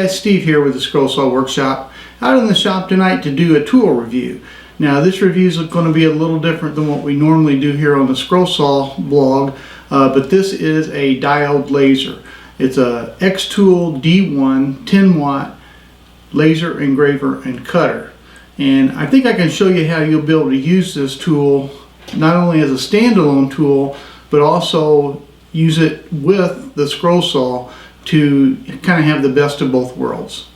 It's Steve here with the Scrollsaw Workshop, out in the shop tonight to do a tool review. Now this review is going to be a little different than what we normally do here on the Scrollsaw blog, but this is a diode laser. It's a xTool D1 10 watt laser engraver and cutter. And I think I can show you how you'll be able to use this tool not only as a standalone tool, but also use it with the Scrollsaw to kind of have the best of both worlds.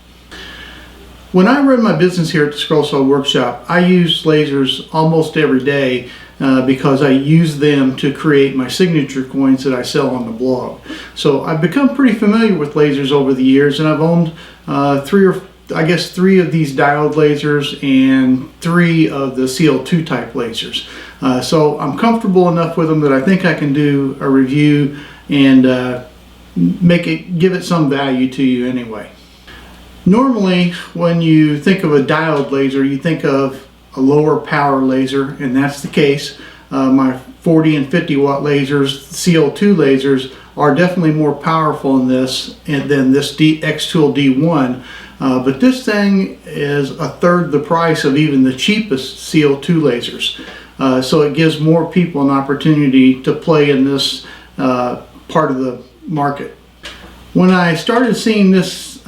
When I run my business here at the Scrollsaw Workshop, I use lasers almost every day because I use them to create my signature coins that I sell on the blog. So I've become pretty familiar with lasers over the years, and I've owned three of these diode lasers and 3 of the CL2 type lasers. So I'm comfortable enough with them that I think I can do a review and give it some value to you anyway. Normally when you think of a diode laser, you think of a lower power laser, and that's the case. My 40 and 50 watt lasers, CL2 lasers, are definitely more powerful in this than this xTool D1, but this thing is a third the price of even the cheapest CL2 lasers. So it gives more people an opportunity to play in this part of the market. When I started seeing this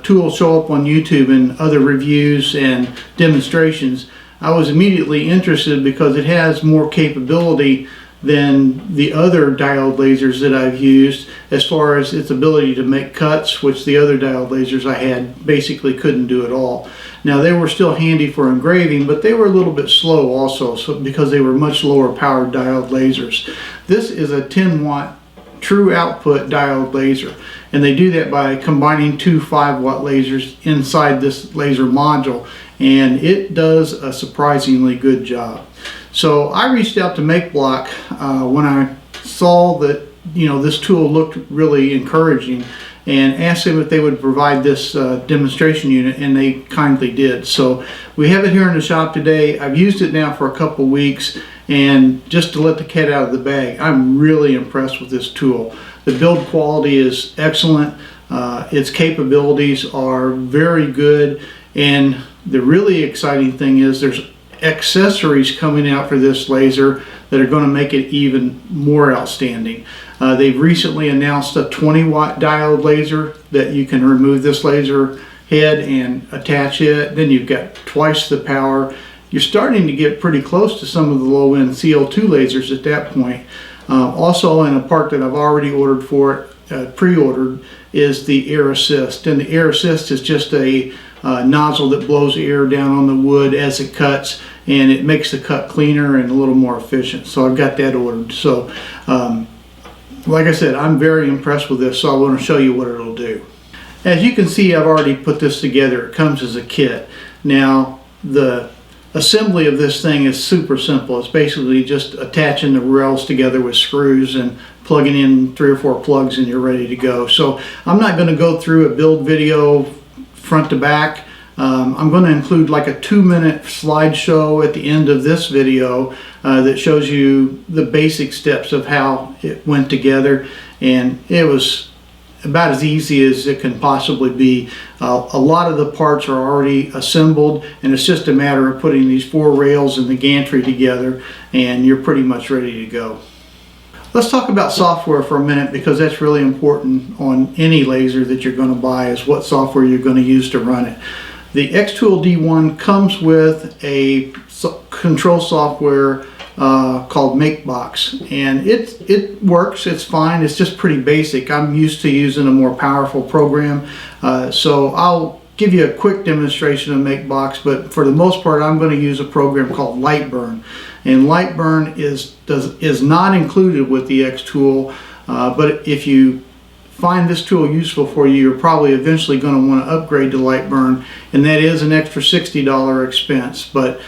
tool show up on YouTube and other reviews and demonstrations, I was immediately interested because it has more capability than the other diode lasers that I've used as far as its ability to make cuts, which the other diode lasers I had basically couldn't do at all. Now they were still handy for engraving, but they were a little bit slow also, because they were much lower powered diode lasers. This is a 10 watt true output diode laser, and they do that by combining 2 5 watt lasers inside this laser module, and it does a surprisingly good job. So I reached out to Makeblock when I saw that this tool looked really encouraging, and asked them if they would provide this demonstration unit, and they kindly did. So we have it here in the shop today. I've used it now for a couple weeks, and just to let the cat out of the bag, I'm really impressed with this tool. The build quality is excellent. Its capabilities are very good, and the really exciting thing is there's accessories coming out for this laser that are going to make it even more outstanding. They've recently announced a 20 watt diode laser that you can remove this laser head and attach it. Then you've got twice the power. You're starting to get pretty close to some of the low-end CL2 lasers at that point. Also, in a part that I've already ordered for it, pre-ordered, is the air assist. And the air assist is just a nozzle that blows air down on the wood as it cuts, and it makes the cut cleaner and a little more efficient. So I've got that ordered. So like I said, I'm very impressed with this, so I want to show you what it'll do. As you can see, I've already put this together. It comes as a kit. Now the assembly of this thing is super simple. It's basically just attaching the rails together with screws and plugging in 3 or 4 plugs, and you're ready to go. So I'm not going to go through a build video front to back. I'm going to include like a 2-minute slideshow at the end of this video that shows you the basic steps of how it went together, and it was about as easy as it can possibly be. A lot of the parts are already assembled, and it's just a matter of putting these 4 rails and the gantry together, and you're pretty much ready to go. Let's talk about software for a minute, because that's really important on any laser that you're going to buy, is what software you're going to use to run it. The xTool D1 comes with a control software called Makeblock, and it works. It's fine. It's just pretty basic. I'm used to using a more powerful program, so I'll give you a quick demonstration of Makeblock, but for the most part I'm going to use a program called Lightburn, and Lightburn is not included with the xTool, but if you find this tool useful for you, you're probably eventually going to want to upgrade to Lightburn, and that is an extra $60 expense. But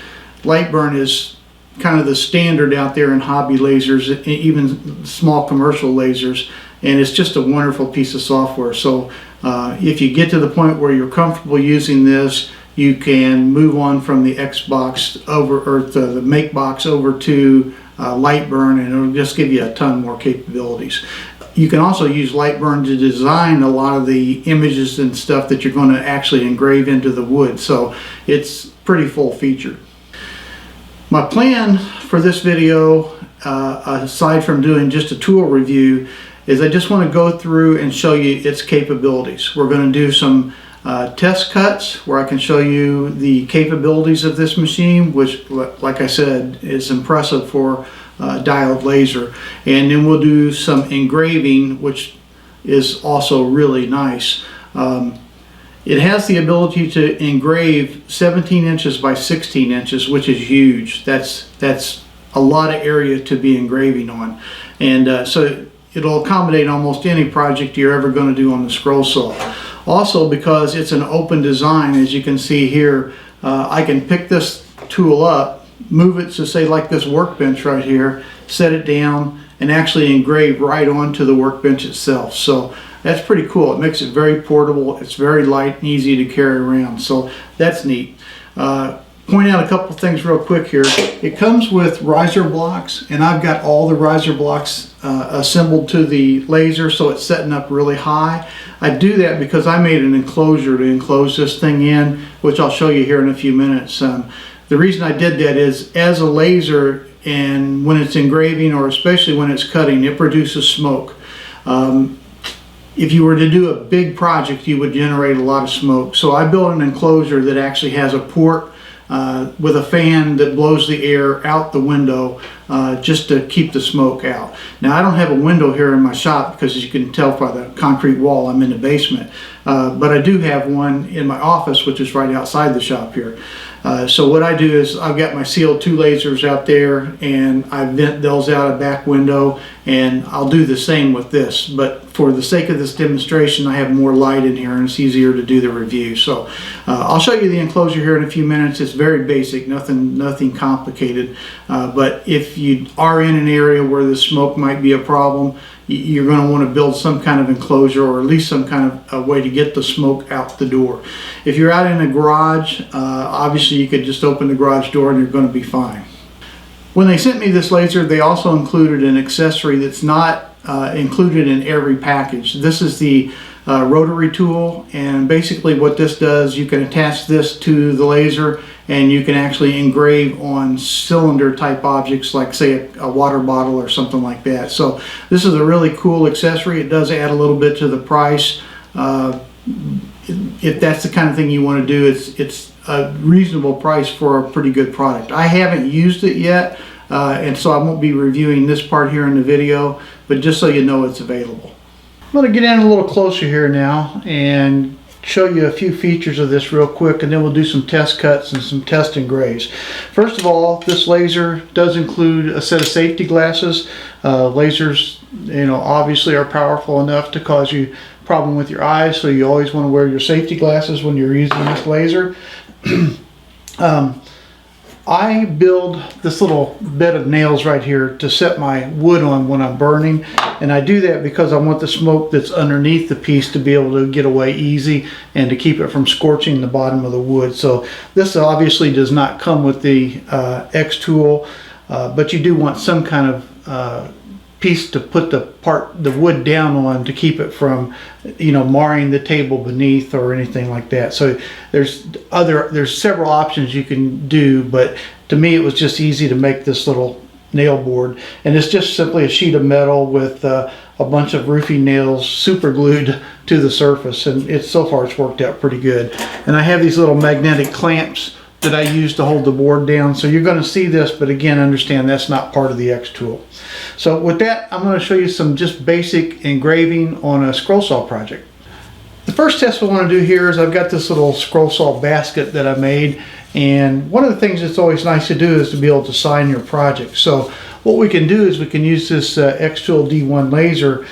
Lightburn is kind of the standard out there in hobby lasers, even small commercial lasers, and it's just a wonderful piece of software. So if you get to the point where you're comfortable using this, you can move on from the Xbox over, or the Makeblock over to Lightburn, and it'll just give you a ton more capabilities. you can also use Lightburn to design a lot of the images and stuff that you're going to actually engrave into the wood. So it's pretty full featured. My plan for this video, aside from doing just a tool review, is I just want to go through and show you its capabilities. We're going to do some test cuts where I can show you the capabilities of this machine, which, like I said, is impressive for diode laser. And then we'll do some engraving, which is also really nice. It has the ability to engrave 17 inches by 16 inches, which is huge. That's a lot of area to be engraving on. And so it'll accommodate almost any project you're ever going to do on the Scrollsaw. Also, because it's an open design, as you can see here, I can pick this tool up, move it to, say, like this workbench right here, set it down, and actually engrave right onto the workbench itself. So that's pretty cool. It makes it very portable. It's very light and easy to carry around. So that's neat. Point out a couple things real quick here. It comes with riser blocks, and I've got all the riser blocks assembled to the laser, so it's setting up really high. I do that because I made an enclosure to enclose this thing in, which I'll show you here in a few minutes. The reason I did that is, as a laser, and when it's engraving, or especially when it's cutting, it produces smoke. If you were to do a big project, you would generate a lot of smoke. So I built an enclosure that actually has a port with a fan that blows the air out the window just to keep the smoke out. Now, I don't have a window here in my shop because, as you can tell by the concrete wall, I'm in the basement. But I do have one in my office, which is right outside the shop here. So what I do is I've got my CO2 lasers out there, and I vent those out a back window, and I'll do the same with this. But for the sake of this demonstration, I have more light in here and it's easier to do the review. So I'll show you the enclosure here in a few minutes. It's very basic, nothing complicated. But if you are in an area where the smoke might be a problem, you're going to want to build some kind of enclosure, or at least some kind of a way to get the smoke out the door. If you're out in a garage, obviously you could just open the garage door and you're going to be fine. When they sent me this laser, they also included an accessory that's not included in every package. This is the Rotary Tool, and basically what this does, you can attach this to the laser and you can actually engrave on cylinder type objects, like, say, a water bottle or something like that. So this is a really cool accessory. It does add a little bit to the price. If that's the kind of thing you want to do, it's a reasonable price for a pretty good product. I haven't used it yet, and so I won't be reviewing this part here in the video, but just so you know, it's available. I'm going to get in a little closer here now and show you a few features of this real quick, and then we'll do some test cuts and some test engraves. First of all, this laser does include a set of safety glasses. Lasers, obviously are powerful enough to cause you a problem with your eyes, so you always want to wear your safety glasses when you're using this laser. I build this little bed of nails right here to set my wood on when I'm burning, and I do that because I want the smoke that's underneath the piece to be able to get away easy and to keep it from scorching the bottom of the wood. So this obviously does not come with the xTool, but you do want some kind of piece to put the wood down on to keep it from marring the table beneath or anything like that. So there's several options you can do, but to me it was just easy to make this little nail board, and it's just simply a sheet of metal with a bunch of roofing nails super glued to the surface, and so far it's worked out pretty good. And I have these little magnetic clamps that I use to hold the board down. So you're going to see this, but again, understand that's not part of the xTool. So with that, I'm going to show you some just basic engraving on a Scrollsaw project. The first test I want to do here is I've got this little Scrollsaw basket that I made, and one of the things that's always nice to do is to be able to sign your project. So what we can do is we can use this xTool D1 laser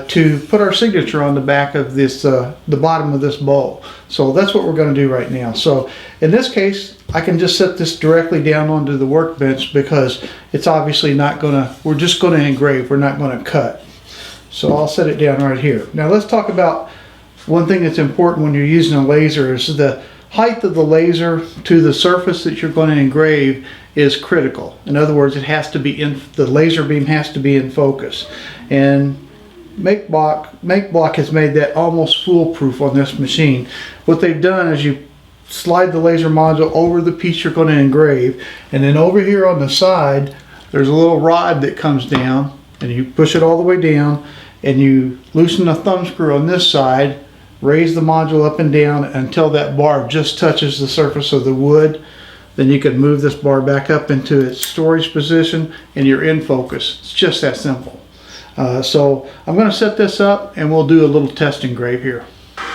to put our signature on the back of this, the bottom of this bowl. So that's what we're going to do right now. So in this case, I can just set this directly down onto the workbench because it's obviously not going to, we're just going to engrave, we're not going to cut. So I'll set it down right here. Now let's talk about one thing that's important when you're using a laser is the height of the laser to the surface that you're going to engrave is critical. In other words, it has to be the laser beam has to be in focus. And Makeblock has made that almost foolproof on this machine. What they've done is you slide the laser module over the piece you're going to engrave, and then over here on the side there's a little rod that comes down, and you push it all the way down, and you loosen the thumb screw on this side, raise the module up and down until that bar just touches the surface of the wood. Then you can move this bar back up into its storage position and you're in focus. It's just that simple. So I'm going to set this up and we'll do a little test engrave here.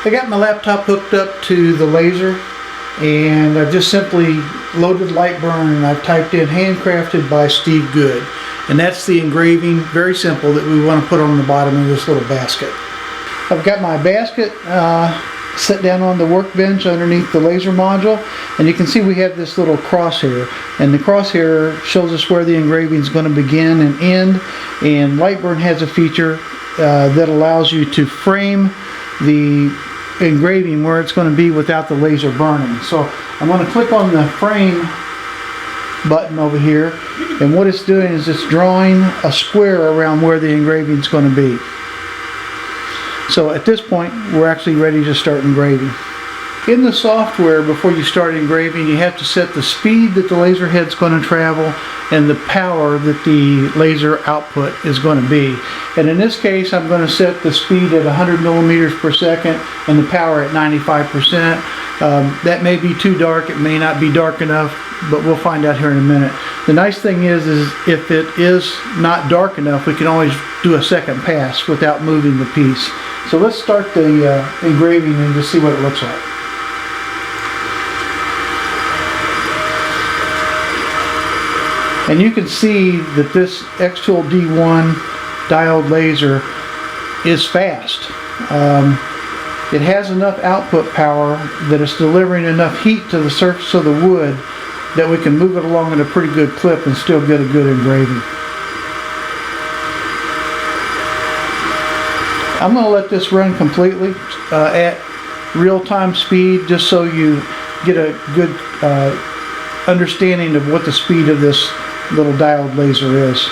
I got my laptop hooked up to the laser, and I've just simply loaded Lightburn and I've typed in handcrafted by Steve Good. And that's the engraving, very simple, that we want to put on the bottom of this little basket. I've got my basket set down on the workbench underneath the laser module, and you can see we have this little crosshair, and the crosshair shows us where the engraving is going to begin and end. And Lightburn has a feature that allows you to frame the engraving where it's going to be without the laser burning. So I'm going to click on the frame button over here, and what it's doing is it's drawing a square around where the engraving is going to be. So at this point we're actually ready to start engraving. In the software, before you start engraving, you have to set the speed that the laser head's going to travel and the power that the laser output is going to be. And in this case I'm going to set the speed at 100 millimeters per second and the power at 95%. That may be too dark, it may not be dark enough, but we'll find out here in a minute. The nice thing is if it is not dark enough, we can always do a second pass without moving the piece. So let's start the engraving and just see what it looks like. And you can see that this xTool D1 diode laser is fast. It has enough output power that it's delivering enough heat to the surface of the wood that we can move it along at a pretty good clip and still get a good engraving. I'm going to let this run completely at real-time speed, just so you get a good understanding of what the speed of this little diode laser is.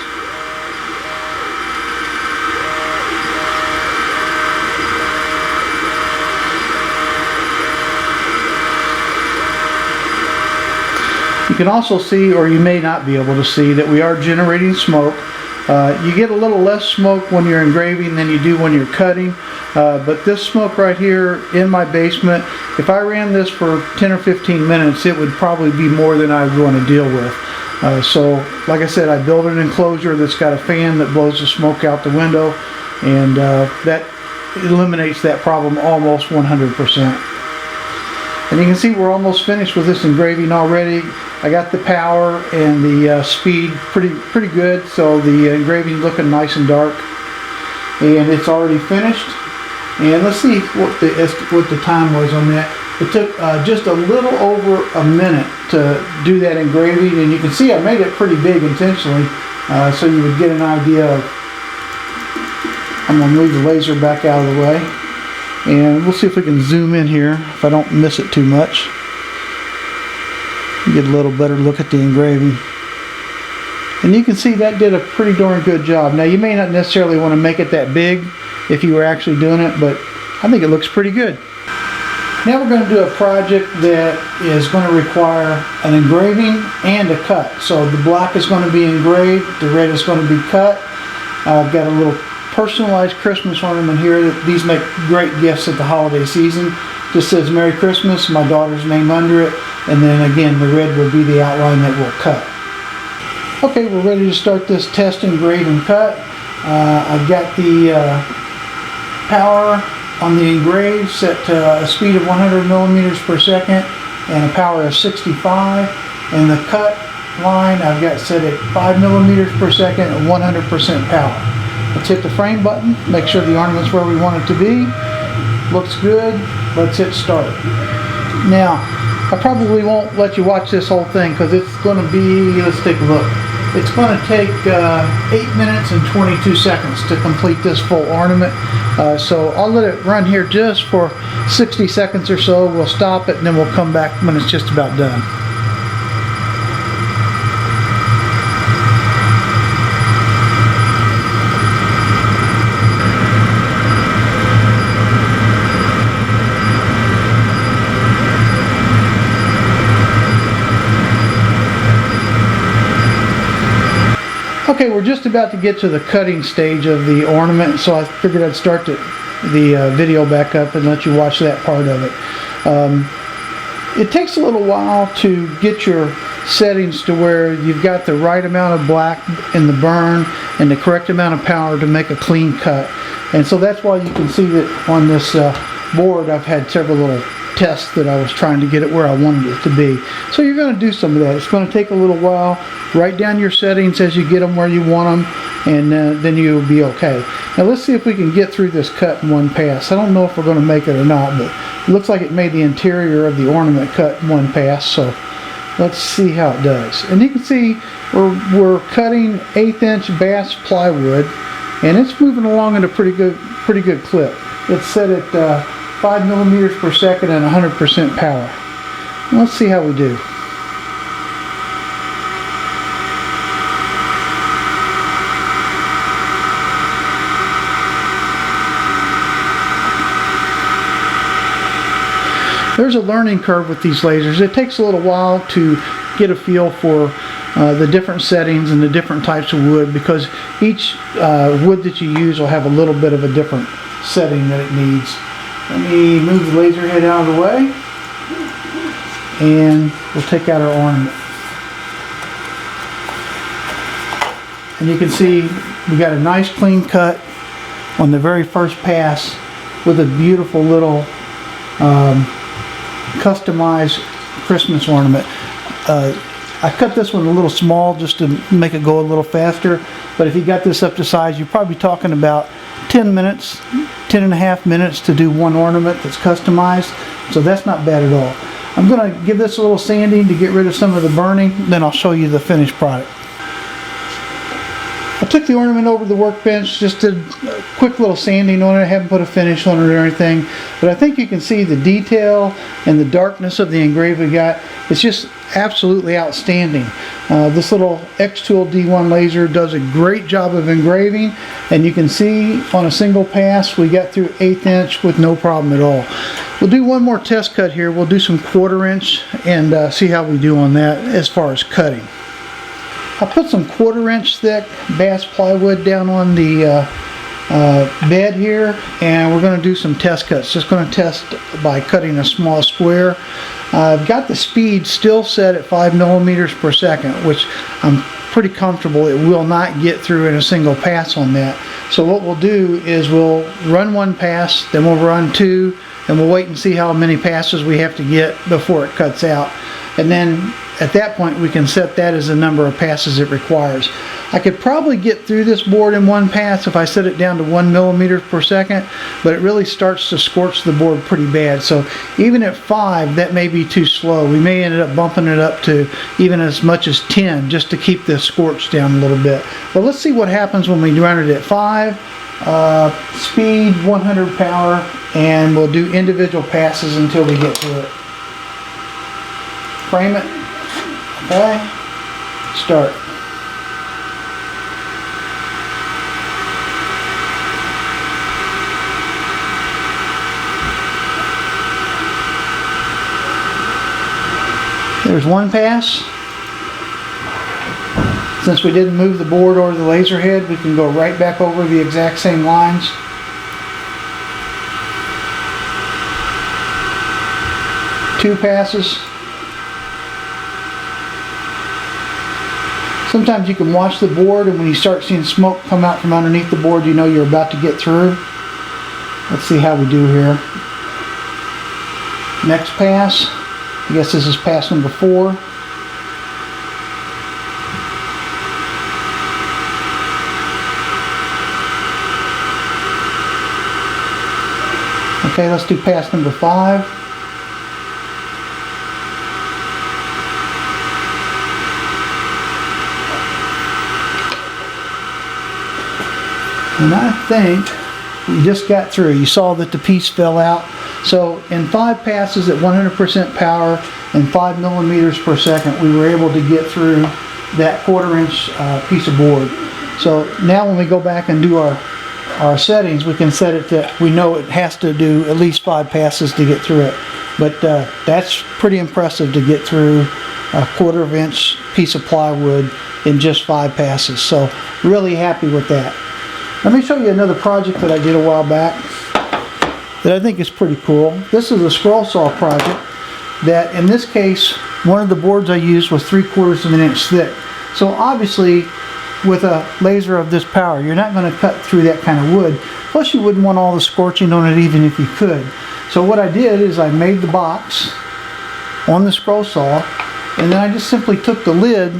You can also see, or you may not be able to see, that we are generating smoke. You get a little less smoke when you're engraving than you do when you're cutting, but this smoke right here in my basement, if I ran this for 10 or 15 minutes, it would probably be more than I would want to deal with. So like I said, I built an enclosure that's got a fan that blows the smoke out the window, and that eliminates that problem almost 100%. And you can see we're almost finished with this engraving already. I got the power and the speed pretty good, so the engraving looking nice and dark, and it's already finished. And let's see what the time was on that. It took just a little over a minute to do that engraving, and you can see I made it pretty big intentionally, so you would get an idea of. I'm going to move the laser back out of the way, and we'll see if we can zoom in here if I don't miss it too much. Get a little better look at the engraving. And you can see that did a pretty darn good job. Now you may not necessarily want to make it that big if you were actually doing it, but I think it looks pretty good. Now we're going to do a project that is going to require an engraving and a cut. So the black is going to be engraved, the red is going to be cut. I've got a little personalized Christmas ornament here. These make great gifts at the holiday season. Just says Merry Christmas, my daughter's name under it, and then again the red will be the outline that we'll cut. Okay, we're ready to start this test, engrave, and cut. I've got the power on the engrave set to a speed of 100 millimeters per second and a power of 65, and the cut line I've got set at 5 millimeters per second and 100% power. Let's hit the frame button, make sure the ornament's where we want it to be. Looks good. Let's hit start. Now, I probably won't let you watch this whole thing because it's going to be, let's take a look. It's going to take 8 minutes and 22 seconds to complete this full ornament. So I'll let it run here just for 60 seconds or so. We'll stop it and then we'll come back when it's just about done. Okay, we're just about to get to the cutting stage of the ornament, so I figured I'd start the video back up and let you watch that part of it. It takes a little while to get your settings to where you've got the right amount of black in the burn and the correct amount of power to make a clean cut. And so that's why you can see that on this board I've had several little tests that I was trying to get it where I wanted it to be. So you're going to do some of that. It's going to take a little while. Write down your settings as you get them where you want them, and then you'll be okay. Now let's see if we can get through this cut in one pass. I don't know if we're going to make it or not, but it looks like it made the interior of the ornament cut in one pass, so let's see how it does. And you can see we're cutting 1/8 inch bass plywood, and it's moving along at a pretty good clip. It's set at 5 millimeters per second and 100% power. Let's see how we do. There's a learning curve with these lasers. It takes a little while to get a feel for the different settings and the different types of wood, because each wood that you use will have a little bit of a different setting that it needs. Let me move the laser head out of the way, and we'll take out our ornament. And you can see we got a nice clean cut on the very first pass with a beautiful little customized Christmas ornament. I cut this one a little small just to make it go a little faster, but if you got this up to size, you're probably talking about 10 minutes, 10.5 minutes to do one ornament that's customized, so that's not bad at all. I'm going to give this a little sanding to get rid of some of the burning, then I'll show you the finished product. I took the ornament over to the workbench, just did a quick little sanding on it. I haven't put a finish on it or anything, but I think you can see the detail and the darkness of the engrave we got. It's just absolutely outstanding. This little xTool D1 laser does a great job of engraving, and you can see on a single pass we got through 1/8 inch with no problem at all. We'll do one more test cut here. We'll do some 1/4 inch and see how we do on that as far as cutting. I put some 1/4 inch thick bass plywood down on the bed here, and we're going to do some test cuts. Just going to test by cutting a small square. I've got the speed still set at 5 millimeters per second, which I'm pretty comfortable it will not get through in a single pass on that. So what we'll do is we'll run one pass, then we'll run two, and we'll wait and see how many passes we have to get before it cuts out. And then at that point we can set that as the number of passes it requires. I could probably get through this board in one pass if I set it down to 1 millimeter per second, but it really starts to scorch the board pretty bad. So even at 5, that may be too slow. We may end up bumping it up to even as much as 10 just to keep the scorch down a little bit. But let's see what happens when we run it at 5. Speed, 100 power, and we'll do individual passes until we get to it. Frame it. Okay. Start. There's one pass. Since we didn't move the board or the laser head, we can go right back over the exact same lines. Two passes. Sometimes you can watch the board, and when you start seeing smoke come out from underneath the board, you know you're about to get through. Let's see how we do here. Next pass. I guess this is pass number 4. Okay, let's do pass number 5. And I think we just got through. You saw that the piece fell out. So in 5 passes at 100% power and 5 millimeters per second, we were able to get through that 1/4 inch piece of board. So now when we go back and do our settings, we can set it that we know it has to do at least 5 passes to get through it. But that's pretty impressive to get through a 1/4 inch piece of plywood in just 5 passes. So really happy with that. Let me show you another project that I did a while back that I think is pretty cool. This is a Scrollsaw project that, in this case, one of the boards I used was 3/4 inch thick. So obviously with a laser of this power, you're not going to cut through that kind of wood. Plus you wouldn't want all the scorching on it even if you could. So what I did is I made the box on the Scrollsaw, and then I just simply took the lid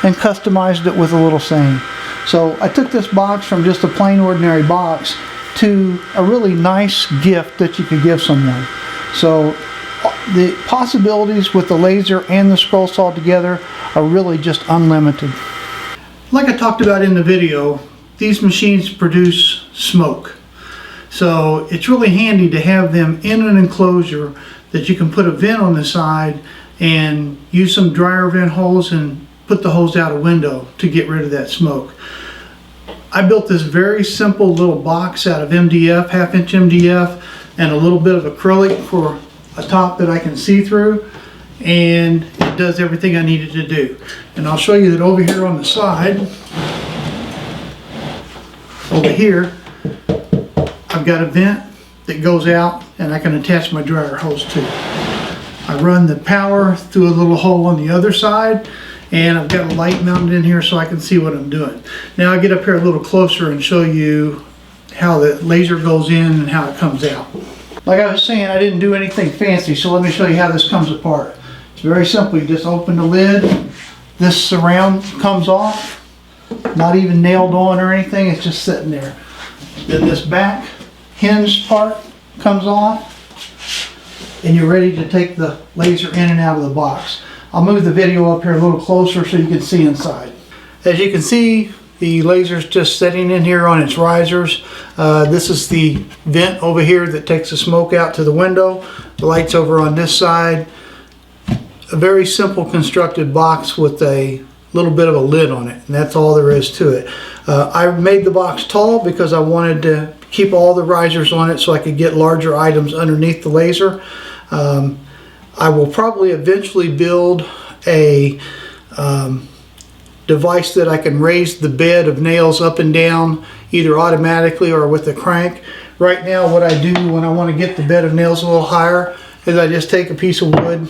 and customized it with a little seam. So I took this box from just a plain ordinary box to a really nice gift that you could give someone. So the possibilities with the laser and the Scrollsaw together are really just unlimited. Like I talked about in the video, these machines produce smoke. So it's really handy to have them in an enclosure that you can put a vent on the side and use some dryer vent holes and put the hose out a window to get rid of that smoke. I built this very simple little box out of MDF, 1/2 inch MDF, and a little bit of acrylic for a top that I can see through, and it does everything I needed to do. And I'll show you that over here on the side, over here, I've got a vent that goes out and I can attach my dryer hose to. I run the power through a little hole on the other side, and I've got a light mounted in here so I can see what I'm doing. Now I'll get up here a little closer and show you how the laser goes in and how it comes out. Like I was saying, I didn't do anything fancy, so let me show you how this comes apart. It's very simple. You just open the lid, this surround comes off, not even nailed on or anything, it's just sitting there. Then this back hinge part comes off, and you're ready to take the laser in and out of the box. I'll move the video up here a little closer so you can see inside. As you can see, the laser's just sitting in here on its risers. This is the vent over here that takes the smoke out to the window. The light's over on this side. A very simple constructed box with a little bit of a lid on it, and that's all there is to it. I made the box tall because I wanted to keep all the risers on it so I could get larger items underneath the laser. I will probably eventually build a device that I can raise the bed of nails up and down either automatically or with a crank. Right now what I do when I want to get the bed of nails a little higher is I just take a piece of wood,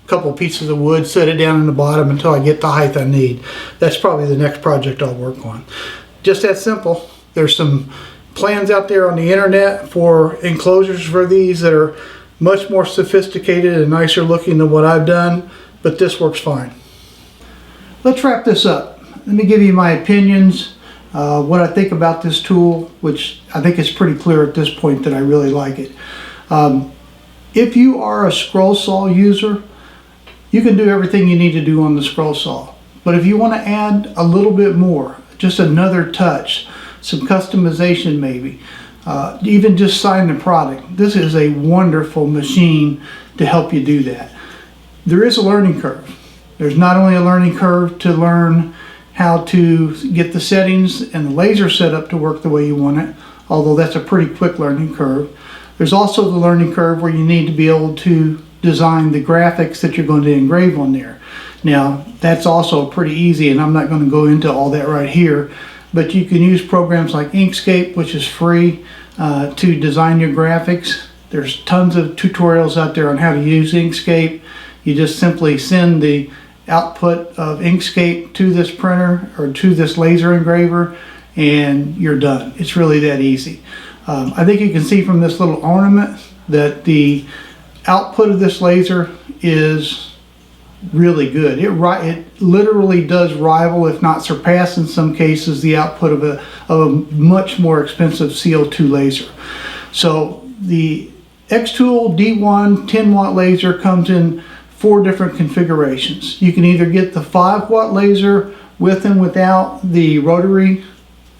a couple of pieces of wood, set it down in the bottom until I get the height I need. That's probably the next project I'll work on. Just that simple. There's some plans out there on the internet for enclosures for these that are much more sophisticated and nicer looking than what I've done, but this works fine. Let's wrap this up. Let me give you my opinions, what I think about this tool, which I think is pretty clear at this point that I really like it. If you are a Scrollsaw user, you can do everything you need to do on the Scrollsaw. But if you want to add a little bit more, just another touch, some customization maybe, even just sign the product, this is a wonderful machine to help you do that. There is a learning curve. There's not only a learning curve to learn how to get the settings and the laser set up to work the way you want it, although that's a pretty quick learning curve. There's also the learning curve where you need to be able to design the graphics that you're going to engrave on there. Now that's also pretty easy, and I'm not going to go into all that right here, but you can use programs like Inkscape, which is free, to design your graphics. There's tons of tutorials out there on how to use Inkscape. You just simply send the output of Inkscape to this printer or to this laser engraver, and you're done. It's really that easy. I think you can see from this little ornament that the output of this laser is really good. It literally does rival, if not surpass in some cases, the output of a much more expensive CO2 laser. So the xTool D1 10-watt laser comes in 4 different configurations. You can either get the 5-watt laser with and without the rotary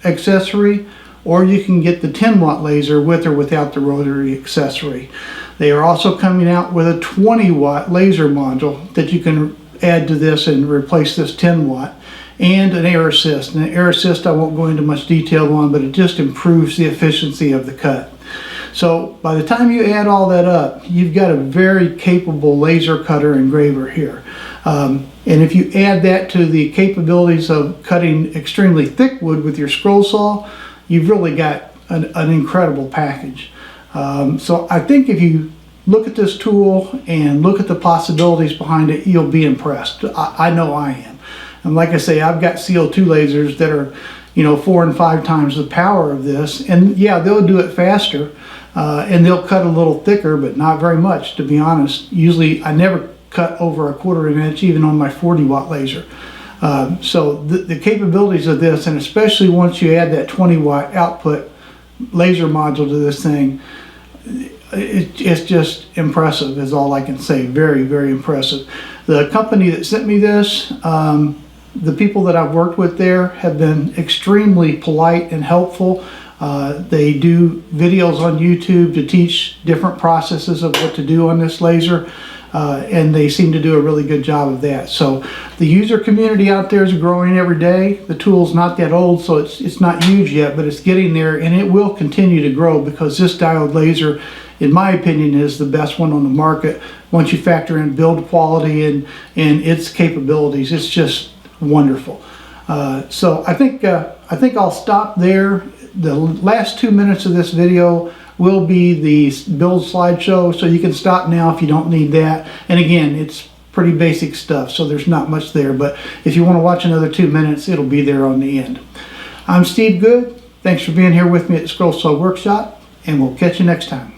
accessory, or you can get the 10-watt laser with or without the rotary accessory. They are also coming out with a 20-watt laser module that you can add to this and replace this 10-watt, and an air assist. And the air assist I won't go into much detail on, but it just improves the efficiency of the cut. So by the time you add all that up, you've got a very capable laser cutter engraver here. And if you add that to the capabilities of cutting extremely thick wood with your scroll saw, you've really got an incredible package. So I think if you look at this tool and look at the possibilities behind it, you'll be impressed. I know I am. And like I say, I've got CO2 lasers that are, 4 and 5 times the power of this. And yeah, they'll do it faster and they'll cut a little thicker, but not very much, to be honest. Usually I never cut over 1/4 inch even on my 40-watt laser. So the capabilities of this, and especially once you add that 20-watt output laser module to this thing, it's just impressive is all I can say. Very, very impressive. The company that sent me this, the people that I've worked with there have been extremely polite and helpful. They do videos on YouTube to teach different processes of what to do on this laser. And they seem to do a really good job of that. So the user community out there is growing every day. The tool's not that old, so it's not huge yet, but it's getting there, and it will continue to grow because this diode laser, in my opinion, is the best one on the market. Once you factor in build quality and its capabilities, it's just wonderful. So I think I'll stop there. The last 2 minutes of this video will be the build slideshow, so you can stop now if you don't need that. And again, it's pretty basic stuff, so there's not much there, but if you want to watch another 2 minutes, it'll be there on the end. I'm Steve Good. Thanks for being here with me at the Scrollsaw Workshop, and we'll catch you next time.